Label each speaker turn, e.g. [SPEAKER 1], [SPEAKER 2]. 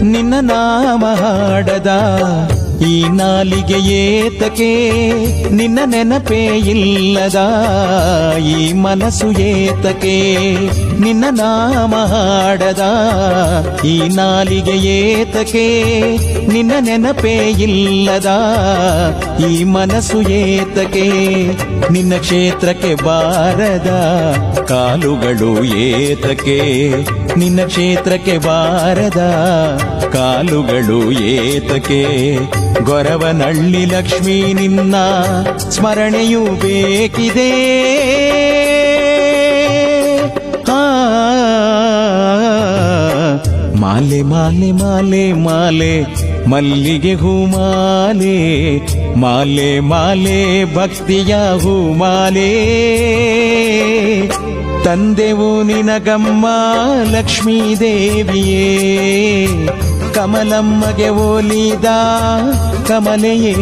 [SPEAKER 1] ನಿನ್ನ ನಾಮ ಹಾಡದ ಈ ನಾಲಿಗೆ ಏತಕೆ, ನಿನ್ನ ನೆನಪೇ ಇಲ್ಲದ ಈ ಮನಸ್ಸು ಏತಕೆ. ನಿನ್ನ ನಾಮ ಹಾಡದ ಈ ನಾಲಿಗೆ ಏತಕೆ, ನಿನ್ನ ನೆನಪೇ ಇಲ್ಲದ ಈ ಮನಸ್ಸು ಏತಕೆ. ನಿನ್ನ ಕ್ಷೇತ್ರಕ್ಕೆ ಬಾರದ ಕಾಲುಗಳು ಏತಕೆ, ನಿನ್ನ ಕ್ಷೇತ್ರಕ್ಕೆ ಬಾರದ ಕಾಲುಗಳು ಏತಕೆ. ಗೊರವನಹಳ್ಳಿ ಲಕ್ಷ್ಮೀ ನಿನ್ನ ಸ್ಮರಣೆಯೂ ಬೇಕಿದೆ. ಮಾಲೆ ಮಾಲೆ ಮಾಲೆ ಮಾಲೆ ಮಲ್ಲಿಗೆ ಹೂಮಾಲೆ, ಮಾಲೆ ಮಾಲೆ ಭಕ್ತಿಯ ಹೂಮಾಲೆ. ತಂದೆವು ನಿನಗಮ್ಮ ಲಕ್ಷ್ಮೀ ದೇವಿಯೇ, ಕಮಲಮ್ಮಗೆ ಒಲಿದ ಕಮಲೆಯೇ.